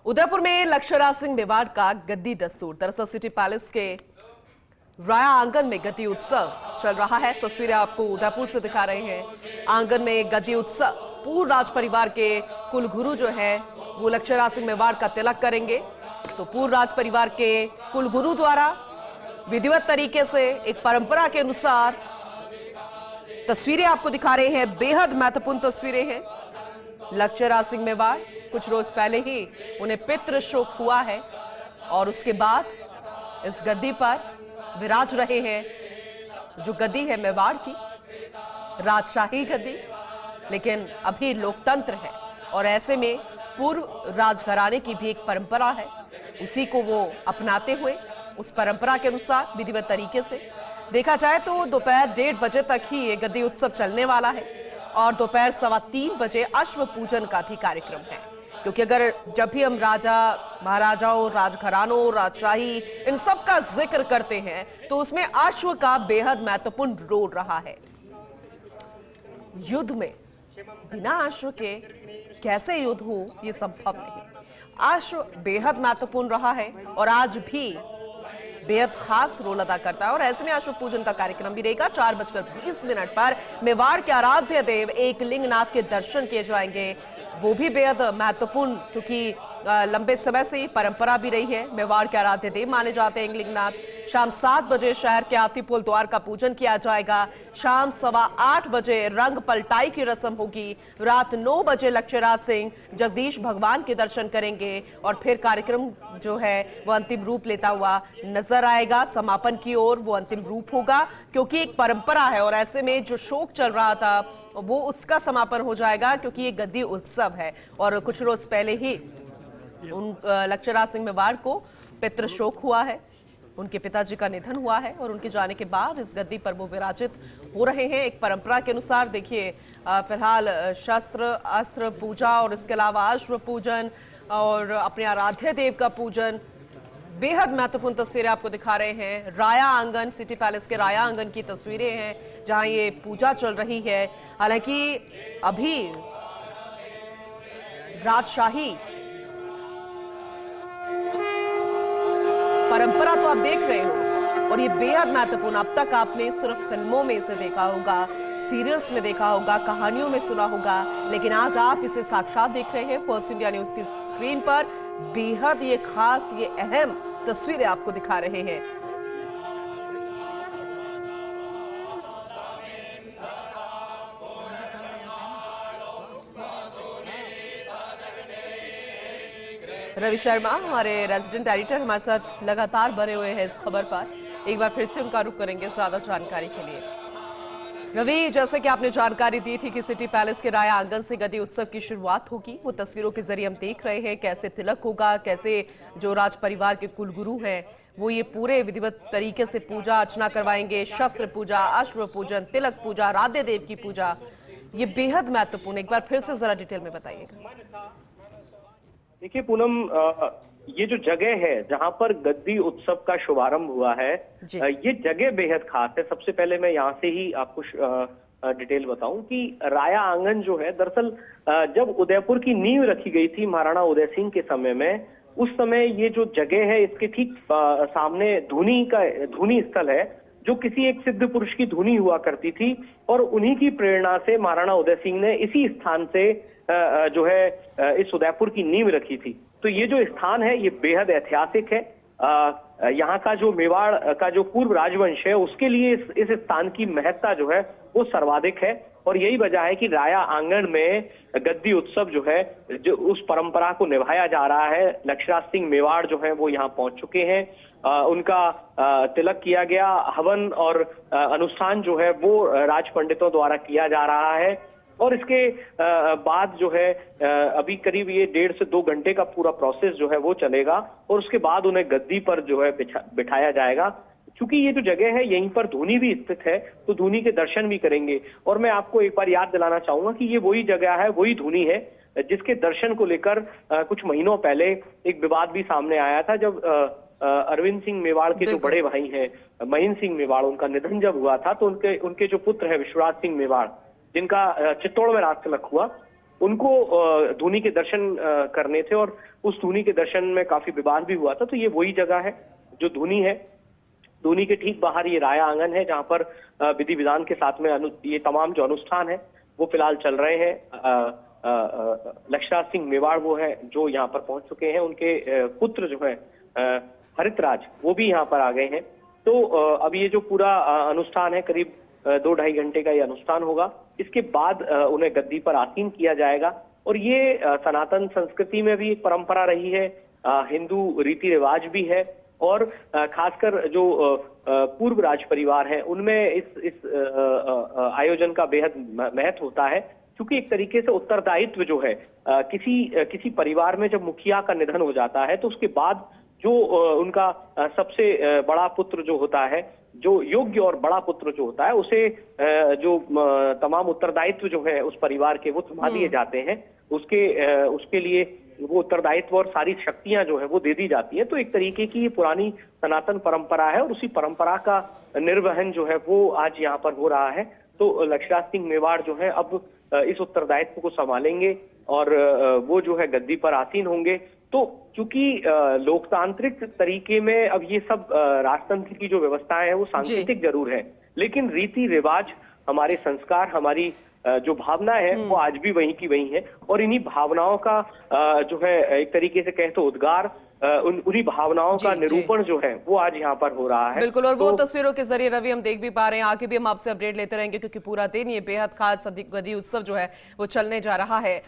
उदयपुर में लक्ष्यराज सिंह मेवाड़ का गद्दी दस्तूर। दरअसल सिटी पैलेस के राया आंगन में गद्दी उत्सव चल रहा है। तस्वीरें आपको उदयपुर से दिखा रहे हैं। आंगन में गद्दी उत्सव, पूर्ण राज परिवार के कुलगुरु जो है वो लक्ष्यराज सिंह मेवाड़ का तिलक करेंगे। तो पूर्ण राज परिवार के कुलगुरु द्वारा विधिवत तरीके से एक परंपरा के अनुसार तस्वीरें आपको दिखा रहे हैं। बेहद महत्वपूर्ण तस्वीरें हैं। लक्ष्यराज सिंह मेवाड़, कुछ रोज पहले ही उन्हें पितृ शोक हुआ है और उसके बाद इस गद्दी पर विराज रहे हैं। जो गद्दी है मेवाड़ की, राजशाही गद्दी, लेकिन अभी लोकतंत्र है और ऐसे में पूर्व राजघराने की भी एक परंपरा है। उसी को वो अपनाते हुए उस परंपरा के अनुसार विधिवत तरीके से देखा जाए तो दोपहर 1:30 बजे तक ही ये गद्दी उत्सव चलने वाला है और दोपहर 3:15 बजे अश्व पूजन का भी कार्यक्रम है। क्योंकि अगर जब भी हम राजा महाराजाओं, राजघरानों, राजशाही इन सब का जिक्र करते हैं तो उसमें अश्व का बेहद महत्वपूर्ण रोल रहा है। युद्ध में बिना अश्व के कैसे युद्ध हो, ये संभव नहीं। अश्व बेहद महत्वपूर्ण रहा है और आज भी बेहद खास रोल अदा करता है और ऐसे में अश्व पूजन का कार्यक्रम भी रहेगा। 4:20 पर मेवाड़ के आराध्य देव एकलिंगनाथ के दर्शन किए जाएंगे। वो भी बेहद महत्वपूर्ण, क्योंकि लंबे समय से परंपरा भी रही है। मेवाड़ के आराध्य देव माने जाते हैं एकलिंगनाथ। शाम 7 बजे शहर के आतिपुल द्वार का पूजन किया जाएगा। शाम 8:15 बजे रंग पलटाई की रस्म होगी। रात 9 बजे लक्ष्यराज सिंह जगदीश भगवान के दर्शन करेंगे और फिर कार्यक्रम जो है वो अंतिम रूप लेता हुआ नजर आएगा। समापन की ओर वो अंतिम रूप होगा, क्योंकि एक परंपरा है और ऐसे में जो शोक चल रहा था वो उसका समापन हो जाएगा, क्योंकि ये गद्दी उत्सव है। और कुछ रोज पहले ही लक्ष्यराज सिंह मेवाड़ को पितृ शोक हुआ है। उनके पिताजी का निधन हुआ है और उनके जाने के बाद इस गद्दी पर वो विराजित हो रहे हैं। एक परंपरा के अनुसार देखिए, फिलहाल शस्त्र अस्त्र पूजा और इसके अलावा अश्व पूजन और अपने आराध्य देव का पूजन। बेहद महत्वपूर्ण तस्वीरें आपको दिखा रहे हैं। राया आंगन, सिटी पैलेस के राया आंगन की तस्वीरें हैं जहां ये पूजा चल रही है। हालांकि अभी राजशाही परंपरा तो आप देख रहे हो और ये बेहद महत्वपूर्ण। अब तक आपने सिर्फ फिल्मों में इसे देखा होगा, सीरियल्स में देखा होगा, कहानियों में सुना होगा, लेकिन आज आप इसे साक्षात देख रहे हैं फर्स्ट इंडिया न्यूज की स्क्रीन पर। बेहद ये खास, ये अहम तस्वीरें आपको दिखा रहे हैं। रवि शर्मा हमारे रेजिडेंट एडिटर हमारे साथ लगातार बने हुए हैं इस खबर पर। एक बार फिर से उनका रुख करेंगे ज्यादा जानकारी के लिए। रवि, जैसे कि आपने जानकारी दी थी कि सिटी पैलेस के राया आंगन से गद्दी उत्सव की शुरुआत होगी, वो तस्वीरों के जरिए हम देख रहे हैं कैसे तिलक होगा, कैसे जो राज परिवार के कुलगुरु हैं वो ये पूरे विधिवत तरीके से पूजा अर्चना करवाएंगे। शस्त्र पूजा, अश्व पूजन, तिलक पूजा, आराध्य देव की पूजा, ये बेहद महत्वपूर्ण। एक बार फिर से जरा डिटेल में बताइएगा। देखिए पूनम, ये जो जगह है जहां पर गद्दी उत्सव का शुभारंभ हुआ है, ये जगह बेहद खास है। सबसे पहले मैं यहाँ से ही आपको डिटेल बताऊं कि राया आंगन जो है, दरअसल जब उदयपुर की नींव रखी गई थी महाराणा उदय सिंह के समय में, उस समय ये जो जगह है इसके ठीक सामने धूनी स्थल है, जो किसी एक सिद्ध पुरुष की धुनी हुआ करती थी और उन्हीं की प्रेरणा से महाराणा उदय सिंह ने इसी स्थान से जो है इस उदयपुर की नींव रखी थी। तो ये जो स्थान है ये बेहद ऐतिहासिक है। यहाँ का जो मेवाड़ का जो पूर्व राजवंश है उसके लिए इस स्थान की महत्ता जो है वो सर्वाधिक है और यही वजह है कि राया आंगन में गद्दी उत्सव जो है, जो उस परंपरा को निभाया जा रहा है। लक्ष्यराज सिंह मेवाड़ जो है वो यहाँ पहुंच चुके हैं। उनका तिलक किया गया, हवन और अनुष्ठान जो है वो राज पंडितों द्वारा किया जा रहा है और इसके बाद जो है अभी करीब ये 1.5 से 2 घंटे का पूरा प्रोसेस जो है वो चलेगा और उसके बाद उन्हें गद्दी पर जो है बिठाया जाएगा। क्योंकि ये जो जगह है यहीं पर धूनी भी स्थित है तो धूनी के दर्शन भी करेंगे। और मैं आपको एक बार याद दिलाना चाहूंगा कि ये वही जगह है, वही धूनी है जिसके दर्शन को लेकर कुछ महीनों पहले एक विवाद भी सामने आया था, जब अरविंद सिंह मेवाड़ के जो बड़े भाई हैं महीन सिंह मेवाड़, उनका निधन जब हुआ था तो उनके जो पुत्र है विश्वराज सिंह मेवाड़, जिनका चित्तौड़ में राज तिलक हुआ, उनको धूनी के दर्शन करने थे, और उस धूनी के दर्शन में काफी विवाद भी हुआ था। तो ये वही जगह है जो धूनी है। धूनी के ठीक बाहर ये राया आंगन है, जहां पर विधि विधान के साथ में ये तमाम जो अनुष्ठान है वो फिलहाल चल रहे हैं। लक्षराज सिंह मेवाड़ वो है जो यहाँ पर पहुंच चुके हैं। उनके पुत्र जो है हरितराज, वो भी यहाँ पर आ गए हैं। तो अब ये जो पूरा अनुष्ठान है, करीब 2-2.5 घंटे का ये अनुष्ठान होगा। इसके बाद उन्हें गद्दी पर आसीन किया जाएगा। और ये सनातन संस्कृति में भी एक परंपरा रही है, हिंदू रीति रिवाज भी है, और खासकर जो पूर्व राज परिवार है उनमें इस आयोजन का बेहद महत्व होता है, क्योंकि एक तरीके से उत्तरदायित्व जो है किसी परिवार में जब मुखिया का निधन हो जाता है तो उसके बाद जो उनका सबसे बड़ा पुत्र जो होता है, जो योग्य और बड़ा पुत्र जो होता है, उसे जो तमाम उत्तरदायित्व जो है उस परिवार के वो थमा दिए जाते हैं। उसके लिए वो उत्तरदायित्व और सारी शक्तियां जो है वो दे दी जाती है। तो एक तरीके की ये पुरानी सनातन परंपरा है, और उसी परंपरा का निर्वहन जो है वो आज यहाँ पर हो रहा है। तो लक्षराज सिंह मेवाड़ जो है अब इस उत्तरदायित्व को संभालेंगे और वो जो है गद्दी पर आसीन होंगे। तो क्योंकि लोकतांत्रिक तरीके में अब ये सब राजतंत्र की जो व्यवस्थाएं हैं वो सांकेतिक जरूर है, लेकिन रीति रिवाज, हमारे संस्कार, हमारी जो भावना है वो आज भी वहीं की वहीं है। और इन्हीं भावनाओं का जो है एक तरीके से कहें तो उद्गार, उन्हीं भावनाओं का निरूपण जो है वो आज यहाँ पर हो रहा है। बिल्कुल, और वो तस्वीरों के जरिए रवि हम देख भी पा रहे हैं। आगे भी हम आपसे अपडेट लेते रहेंगे, क्योंकि पूरा दिन ये बेहद खास गद्दी उत्सव जो है वो चलने जा रहा है।